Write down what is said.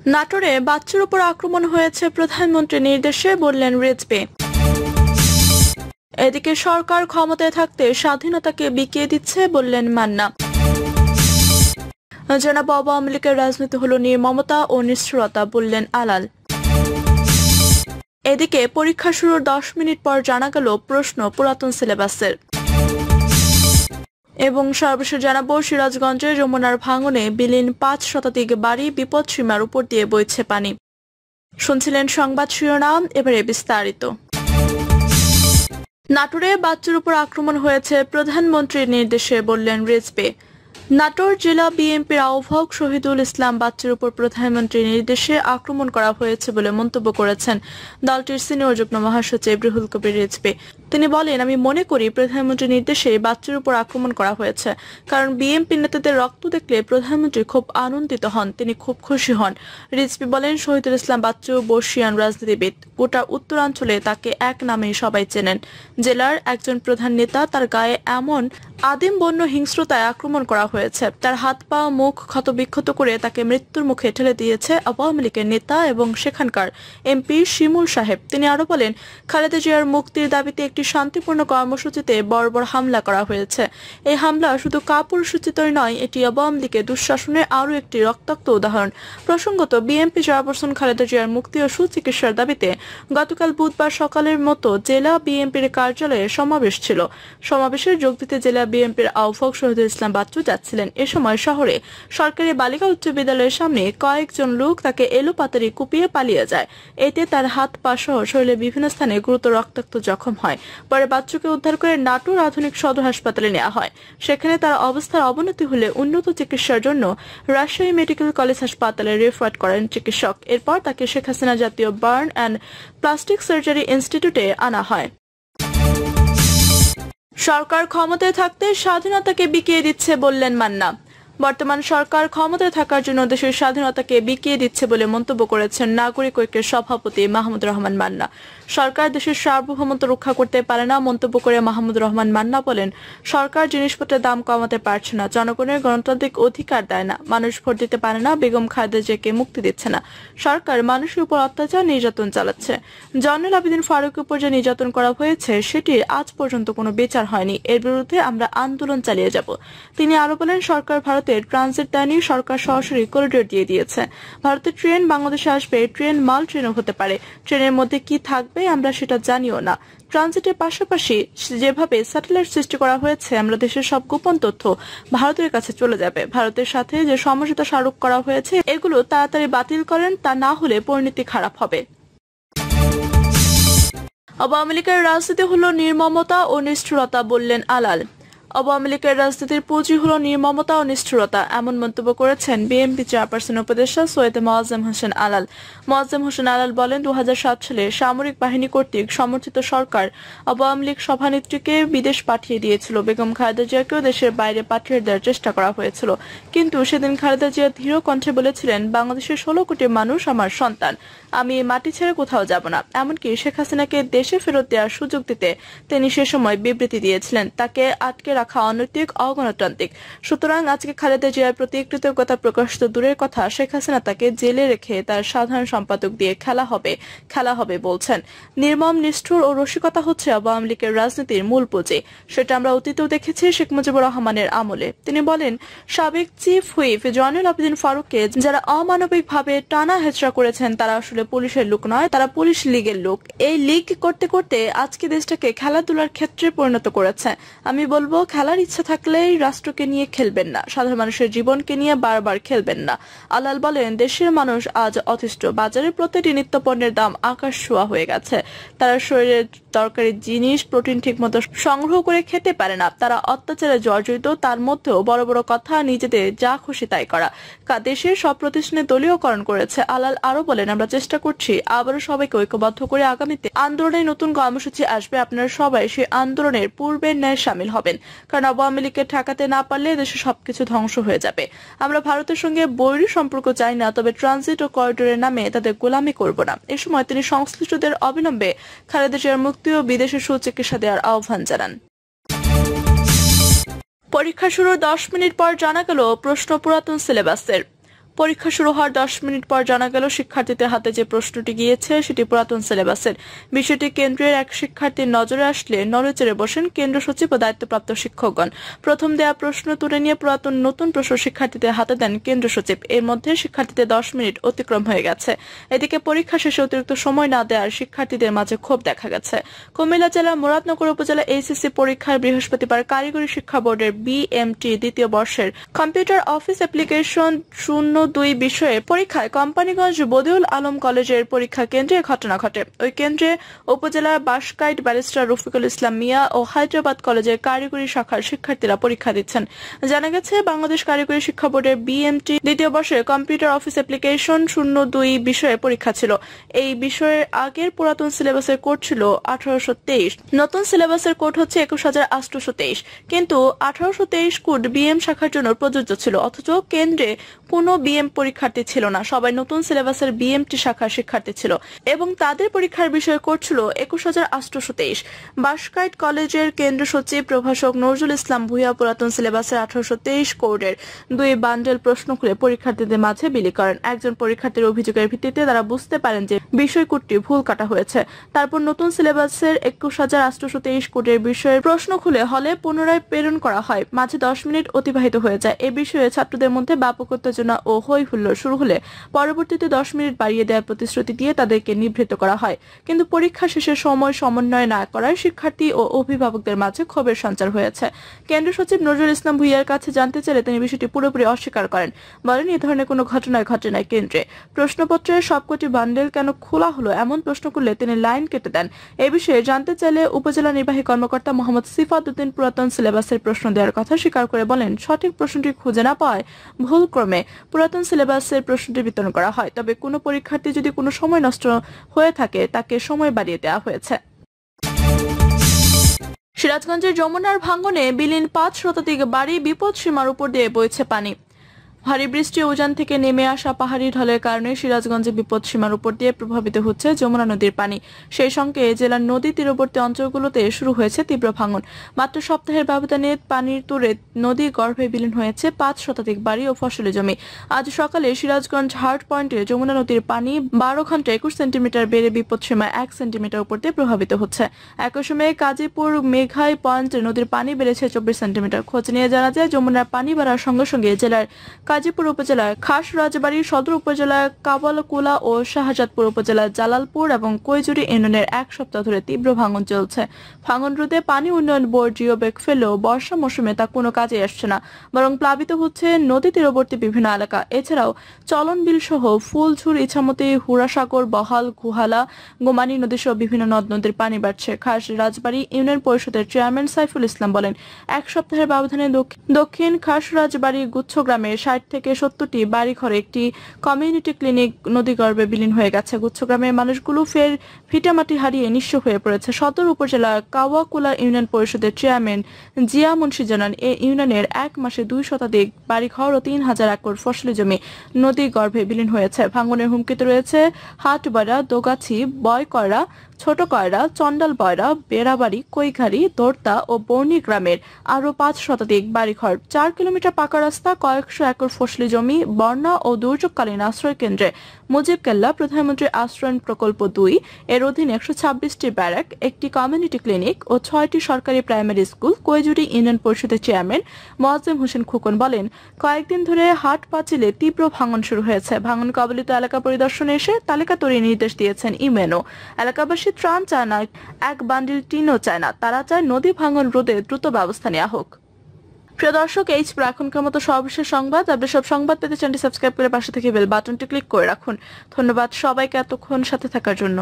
নাটোরে বাচ্চার উপর আক্রমণ হয়েছে প্রধানমন্ত্রীর নির্দেশে, বললেন রিজভী। এদিকে সরকার ক্ষমতায় থাকতে স্বাধীনতাকে বিকিয়ে দিচ্ছে, বললেন মান্না। জানাবো আওয়ামী লীগের রাজনীতি হলো নির্মমতা ও নিষ্ঠুরতা, বললেন আলাল। এদিকে পরীক্ষা শুরুর 10 মিনিট পর জানা গেল প্রশ্ন পুরাতন সিলেবাসের। এবং সর্বশেষ জানাবো সিরাজগঞ্জে যমুনার ভাঙনে বিলীন 5 শতাধিক বাড়ি, বিপদসীমার উপর দিয়ে বইছে পানি। শুনছিলেন সংবাদ শিরোনাম, এবারে বিস্তারিত। নাটোরে বাচ্চার উপর আক্রমণ হয়েছে প্রধানমন্ত্রীর নির্দেশে, বললেন রিজভী। নাটোর জেলা বিএনপির আহ্বায়ক শহীদুল ইসলাম বাচ্চার উপর প্রধানমন্ত্রীর নির্দেশে আক্রমণ করা হয়েছে বলে মন্তব্য করেছেন দলটির সিনিয়র যুগ্ম মহাসচিব রুহুল কবির রিজভী। তিনি বলেন, আমি মনে করি প্রধানমন্ত্রীর নির্দেশে বাচ্চার উপর আক্রমণ করা হয়েছে, কারণ বিএনপি নেতাদের রক্ত দেখলে প্রধানমন্ত্রী খুব আনন্দিত হন, তিনি খুব খুশি হন। রিজভী বলেন, শহীদুল ইসলাম বাচ্চু বর্ষিয়ান রাজনীতিবিদ, গোটা উত্তরাঞ্চলে তাকে এক নামেই সবাই চেনেন। জেলার একজন প্রধান নেতা, তার গায়ে এমন আদিম বন্য হিংস্রতায় আক্রমণ করা হয়েছে, তার হাত পা মুখ ক্ষতবিক্ষত করে তাকে মৃত্যুর মুখে ঠেলে দিয়েছে আওয়ামী লীগের নেতা এবং সেখানকার এমপি শিমুল সাহেব। তিনি আরো বলেন, খালেদা জিয়ার মুক্তির দাবিতে একটি শান্তিপূর্ণ কর্মসূচিতে বর্বর হামলা করা হয়েছে। এই হামলা শুধু কাপুরুষোচিতই নয়, এটি আওয়ামী লীগের দুঃশাসনের আরও একটি রক্তাক্ত উদাহরণ। প্রসঙ্গত, বিএনপি চেয়ারপারসন খালেদা জিয়ার মুক্তি ও সুচিকিৎসার দাবিতে গতকাল বুধবার সকালের মতো জেলা বিএনপির কার্যালয়ে সমাবেশ ছিল। সমাবেশে যোগ দিতে জেলা বিএনপির আহ্বায়ক শহীদুল ইসলাম বাচ্চু যাচ্ছিলেন। এ সময় শহরে সরকারি বালিকা উচ্চ বিদ্যালয়ের সামনে কয়েকজন লোক তাকে এলোপাতাড়ি কুপিয়ে পালিয়ে যায়। এতে তার হাত পা সহ শরীরের বিভিন্ন স্থানে গুরুতর রক্তাক্ত জখম হয়। পরে বাচ্চুকে উদ্ধার করে নাটোর আধুনিক সদর হাসপাতালে নেওয়া হয়। সেখানে তার অবস্থার অবনতি হলে উন্নত চিকিৎসার জন্য রাজশাহী মেডিকেল কলেজ হাসপাতালে রেফার করেন চিকিৎসক। এরপর তাকে শেখ হাসিনা জাতীয় বার্ন অ্যান্ড প্লাস্টিক সার্জারি ইনস্টিটিউটে আনা হয়। সরকার ক্ষমতায় থাকতে স্বাধীনতাকে বিকিয়ে দিচ্ছে, বললেন মান্না। বর্তমান সরকার ক্ষমতায় থাকার জন্য দেশের স্বাধীনতাকে বিকিয়ে দিচ্ছে বলে মন্তব্য করেছেন নাগরিক ঐক্যের সভাপতি মাহমুদুর রহমান মান্না। সরকার দেশের সার্বভৌমত্ব রক্ষা করতে পারে না মন্তব্য করে মাহমুদুর রহমান মান্না বলেন, সরকার জিনিসপত্রের দাম কমাতে পারছে না, জনগণের গণতান্ত্রিক অধিকার দেয় না, মানুষ ভোট দিতে পারে না, বেগম খালেদা জিয়াকে মুক্তি দিচ্ছে না, সরকার মানুষের উপর অত্যাচার নির্যাতন চালাচ্ছে। জয়নুল আবেদিন ফারুকের উপর যে নির্যাতন করা হয়েছে সেটির আজ পর্যন্ত কোনো বিচার হয়নি, এর বিরুদ্ধে আমরা আন্দোলন চালিয়ে যাব। তিনি আরো বলেন, সরকার ভারতের ট্রানজিট দেয়নি, সরকার সরাসরি করিডোর দিয়ে দিয়েছে। ভারতের ট্রেন বাংলাদেশে আসবে, ট্রেন মাল ট্রেনও হতে পারে, ট্রেনের মধ্যে কি থাকবে আমরা সেটা জানিও না। ট্রানজিটের পাশাপাশি যেভাবে স্যাটেলাইট সৃষ্টি করা হয়েছে, আমরা দেশের সব গোপন তথ্য ভারতের কাছে চলে যাবে। ভারতের সাথে যে সমঝোতা স্মারক করা হয়েছে এগুলো তাড়াতাড়ি বাতিল করেন, তা না হলে পরিণতি খারাপ হবে। আওয়ামী লীগের রাজনীতি হলো নির্মমতা ও নিষ্ঠুরতা, বললেন আলাল। আওয়ামী লীগের রাজনীতির পুঁজি হলো নির্মমতা ও নিষ্ঠুরতা, এমন মন্তব্য করেছেন বিএনপি চেয়ারপারসন উপদেষ্টা সৈয়দ মোয়াজ্জেম হোসেন আলাল। মোয়াজ্জেম হোসেন আলাল বলেন, 2007 সালে সামরিক বাহিনী কর্তৃক সমর্থিত সরকার আওয়ামী লীগ সভানেত্রীকে বিদেশ পাঠিয়ে দিয়েছিল। বেগম খালেদা জিয়াকেও দেশের বাইরে পাঠিয়ে দেওয়ার চেষ্টা করা হয়েছিল, কিন্তু সেদিন খালেদা জিয়া দৃঢ় কণ্ঠে বলেছিলেন, বাংলাদেশের 16 কোটি মানুষ আমার সন্তান, আমি মাটি ছেড়ে কোথাও যাব না। এমনকি শেখ হাসিনাকে দেশে ফেরত দেওয়ার সুযোগ দিতে তিনি সে সময় বিবৃতি দিয়েছিলেন, তাকে আটকে রাখা অনৈতিক, অগণতান্ত্রিক। সুতরাং আজকে খালেদা জিয়ার প্রতি কৃতজ্ঞতা প্রকাশ তো দূরের কথা, শেখ হাসিনা তাকে জেলে রেখে তার সাধারণ সম্পাদক দিয়ে খেলা হবে বলছেন। নির্মম, নিষ্ঠুর ও রসিকতা হচ্ছে আওয়ামী লীগের রাজনীতির মূল পুঁজি। সেটা আমরা অতীতেও দেখেছি শেখ মুজিবুর রহমানের আমলে। তিনি বলেন, সাবেক চিফ হুইপ জয়নুল আবেদিন ফারুককে যারা অমানবিকভাবে টানা হেচড়া করেছেন তারা আসলে পুলিশের লোক নয়, তারা পুলিশ লীগের লোক। এই লীগ করতে করতে আজকে দেশটাকে খেলাধুলার ক্ষেত্রে পরিণত করেছে। আমি বলবো, খেলার ইচ্ছা থাকলেই রাষ্ট্রকে নিয়ে খেলবেন না, সাধারণ মানুষের জীবনকে নিয়ে বারবার খেলবেন না। আলাল বলেন, দেশের মানুষ আজ অতিষ্ঠ, বাজারে প্রতিটি নিত্য পণ্যের দাম আকাশ ছোঁয়া হয়ে গেছে। তারা শরীরের দরকারি জিনিস, প্রোটিন ঠিকমতো সংগ্রহ করে খেতে পারে না, তারা অত্যাচারে জর্জরিত, তার মধ্যেও বড় বড় কথা, নিজেদের যা খুশি তাই করা। দেশের সব প্রতিষ্ঠানে দলীয়করণ করেছে। আলাল আরো বলেন, আমরা চেষ্টা করছি আবারও সবাইকে ঐক্যবদ্ধ করে আগামীতে আন্দোলনের নতুন কর্মসূচি আসবে, আপনারা সবাই সেই আন্দোলনের পূর্বের ন্যায় সামিল হবেন, কারণ আওয়ামী লীগকে ঠেকাতে না পারলে দেশে সবকিছু ধ্বংস হয়ে যাবে। আমরা ভারতের সঙ্গে বৈরী সম্পর্ক চাই না, তবে ট্রানজিট ও করিডোরের নামে তাদের গোলামি করব না। এ সময় তিনি সংশ্লিষ্টদের অবিলম্বে খালেদা জিয়ার মুক্তি ও বিদেশে সুচিকিৎসা দেওয়ার আহ্বান জানান। পরীক্ষা শুরুর 10 মিনিট পর জানা গেল প্রশ্ন পুরাতন সিলেবাসের। পরীক্ষা শুরু হওয়ার 10 মিনিট পর জানা গেল শিক্ষার্থীদের হাতে যে প্রশ্নটি গিয়েছে সেটি পুরাতন সিলেবাসের। বিষয়টি কেন্দ্রের এক শিক্ষার্থীর নজরে আসলে নড়েচড়ে বসেন কেন্দ্র সচিব ও দায়িত্বপ্রাপ্ত শিক্ষকগণ। প্রথম দেয়া প্রশ্ন তুলে নিয়ে পুরাতন নতুন প্রশ্ন শিক্ষার্থীদের হাতে দেন কেন্দ্র সচিব। এর মধ্যে শিক্ষার্থীদের 10 মিনিট অতিক্রম হয়ে গেছে। এদিকে পরীক্ষা শেষে অতিরিক্ত সময় না দেওয়ার শিক্ষার্থীদের মাঝে ক্ষোভ দেখা গেছে। কুমিল্লা জেলার মুরাদনগর উপজেলা এইচএসসি পরীক্ষার বৃহস্পতিবার কারিগরি শিক্ষা বোর্ডের বিএমটি দ্বিতীয় বর্ষের কম্পিউটার অফিস অ্যাপ্লিকেশন 02 বিষয়ে পরীক্ষায় কোম্পানিগঞ্জ বদিউল আলম কলেজের পরীক্ষা কেন্দ্রে ঘটনা ঘটে। ওই কেন্দ্রে উপজেলার বাসকাইট ব্যারিস্টার রফিকুল ইসলাম মিয়া ও হায়দ্রাবাদ কলেজের কারিগরি শাখার শিক্ষার্থীরা পরীক্ষা দিচ্ছেন। জানা গেছে বাংলাদেশ কারিগরি শিক্ষা বোর্ডের বিএমটি দ্বিতীয় বর্ষের কম্পিউটার অফিস অ্যাপ্লিকেশন 02 বিষয়ে পরীক্ষা ছিল। এই বিষয়ে আগের পুরাতন সিলেবাসের কোড ছিল 1823, নতুন সিলেবাসের কোড হচ্ছে 21823। কিন্তু 1823 কোড বিএম শাখার জন্য প্রযোজ্য ছিল, অথচ কেন্দ্রে কোনো বিএম পরীক্ষার্থী ছিল না। সবাই নতুন সিলেবাসের বিএমটি শাখার শিক্ষার্থী ছিল এবং তাদের পরীক্ষার বিষয় কোড ছিল 21823। বাসকাইট কলেজের কেন্দ্র সচিব প্রভাষক নজরুল ইসলাম ভূঁইয়া পুরাতন সিলেবাসের 1823 কোডের 2 বান্ডেল প্রশ্ন খুলে পরীক্ষার্থীদের মাঝে বিলি করেন। একজন পরীক্ষার্থীর অভিযোগের ভিত্তিতে তারা বুঝতে পারেন যে বিষয় কোডটি ভুল কাটা হয়েছে। তারপর নতুন সিলেবাসের 21823 কোডের বিষয়ের প্রশ্ন খুলে হলে পুনরায় প্রেরণ করা হয়। মাঝে 10 মিনিট অতিবাহিত হয়ে যায়। এ বিষয়ে ছাত্রদের মধ্যে ব্যাপক উত্তেজনা ও হই হুল্লোড় শুরু হলে পরবর্তীতে 10 মিনিট বাড়িয়ে দেওয়ার প্রতিশ্রুতি দিয়ে তাদেরকে নিবৃত্ত করা হয়। কিন্তু পরীক্ষা শেষে সময় সমন্বয় না করায় শিক্ষার্থী ও অভিভাবকদের মাঝে ক্ষোভের সঞ্চার হয়েছে। কেন্দ্র সচিব নজরুল ইসলাম ভূঁইয়ার কাছে জানতে চাইলে তিনি বিষয়টি পুরোপুরি অস্বীকার করেন। বলেন, এই ধরনের কোনো ঘটনায় ঘটে নাই কেন্দ্রে। প্রশ্নপত্রের সবকটি বান্ডেল কেন খোলা হলো এমন প্রশ্ন করলে তিনি লাইন কেটে দেন। এ বিষয়ে জানতে চাইলে উপজেলা নির্বাহী কর্মকর্তা মোহাম্মদ সিফাত উদ্দিন পুরাতন সিলেবাসের প্রশ্ন দেওয়ার কথা স্বীকার করে বলেন, সঠিক প্রশ্নটি খুঁজে না পাওয়ায় ভুলক্রমে পুরাতন সিলেবাসের প্রশ্নটি বিতরণ করা হয়। তবে কোনো পরীক্ষার্থী যদি কোনো সময় নষ্ট হয়ে থাকে তাকে সময় বাড়িয়ে দেওয়া হয়েছে। সিরাজগঞ্জের যমুনার ভাঙ্গনে বিলীন 5 শতাধিক বাড়ি, বিপদ সীমার উপর দিয়ে বইছে পানি। ভারী বৃষ্টি উজান থেকে নেমে আসা পাহাড়ি ঢলের কারণে সিরাজগঞ্জে বিপদ সীমার উপর দিয়ে প্রভাবিত হচ্ছে যমুনা নদীর পানি। সেই সঙ্গে জেলার নদী তীরবর্তী অঞ্চলগুলোতে শুরু হয়েছে তীব্র ভাঙন। মাত্র সপ্তাহের ব্যবধানে পানির তোড়ে নদী গর্ভে বিলীন হয়েছে 5 শতাধিক বাড়ি ও ফসলি জমি। আজ সকালে সিরাজগঞ্জ হার্ট পয়েন্টে যমুনা নদীর পানি 12 ঘন্টায় 21 সেন্টিমিটার বেড়ে বিপদ সীমায় 1 সেন্টিমিটার উপর দিয়ে প্রভাবিত হচ্ছে। একই সময়ে কাজীপুর মেঘাই পয়েন্টে নদীর পানি বেড়েছে 24 সেন্টিমিটার। খোঁজ নিয়ে জানা যায় যমুনার পানি বাড়ার সঙ্গে সঙ্গে জেলার কাজীপুর উপজেলার খাস রাজবাড়ী, সদর উপজেলার কাবালকুলা ও শাহজাদপুর উপজেলার জালালপুর এবং কৈজুরি ইউনিয়নের 1 সপ্তাহ ধরে তীব্র ভাঙন চলছে। ভাঙন রোধে পানি উন্নয়ন বোর্ড জিওব্যাগ ফেলেও বর্ষা মৌসুমে তা কোনো কাজে আসছে না, বরং প্লাবিত হচ্ছে নদী তীরবর্তী বিভিন্ন এলাকা। এছাড়াও চলন বিল সহ ফুলঝুর, ইছামতি, হুড়াসাগর, বহাল, গুহালা, গোমানী নদী সহ বিভিন্ন নদ নদীর পানি বাড়ছে। খাস রাজবাড়ী ইউনিয়ন পরিষদের চেয়ারম্যান সাইফুল ইসলাম বলেন, 1 সপ্তাহের ব্যবধানে দক্ষিণ খাস রাজবাড়ী গুচ্ছ গ্রামের 60 থেকে 70টি বাড়িঘরে একটি কমিউনিটি ক্লিনিক নদীগর্ভে বিলীন হয়ে গেছে। গুচ্ছগ্রামের মানুষগুলো ফের ভিটামাটি হারিয়ে নিঃস্ব হয়ে পড়েছে। সদর উপজেলার কাওয়াকুলা ইউনিয়ন পরিষদের চেয়ারম্যান জিয়া মুন্সি জানান, এই ইউনিয়নের 1 মাসে 2 শতাধিক বাড়িঘর ও 3000 একর ফসলি জমি নদী গর্ভে বিলীন হয়েছে। ভাঙনের হুমকিতে রয়েছে হাটবাড়া, দোগাছি, বয়কয়রা, ছোট কয়রা, চন্ডাল বয়রা, বেড়াবাড়ি, কৈঘাড়ি, দোর্তা ও বর্ণি গ্রামের আরো 5 শতাধিক বাড়িঘর, 4 কিলোমিটার পাকা রাস্তা, কয়েকশো একর ফসলি জমি, বন্যা ও দুর্যোগকালীন আশ্রয় কেন্দ্রে মুজিব কেল্লা, প্রধানমন্ত্রী আশ্রয়ণ প্রকল্প 2 এর অধীনে 126টি ব্যারাক, একটি কমিউনিটি ক্লিনিক ও 6টি সরকারি প্রাইমারি স্কুল। কৈজুরি ইউনিয়ন পরিষদের চেয়ারম্যান মোয়াজ্জেম হোসেন খোকন বলেন, কয়েকদিন ধরে হাট পাঁচিলে তীব্র ভাঙন শুরু হয়েছে। ভাঙন কবলিত এলাকা পরিদর্শনে এসে তালিকা তৈরির নির্দেশ দিয়েছেন ইউএনও। এলাকাবাসী ত্রাণ চায় না, 1 বান্ডিল টিনও চায় না, তারা চায় নদী ভাঙন রোধে দ্রুত ব্যবস্থা নেওয়া হোক। প্রিয় দর্শক, এই ছিল এখনকার মতো সর্বশেষ সংবাদ। আপনি সব সংবাদ পেতে চ্যানেলটি সাবস্ক্রাইব করে পাশে থেকে বেল বাটনটি ক্লিক করে রাখুন। ধন্যবাদ সবাইকে এতক্ষণ সাথে থাকার জন্য।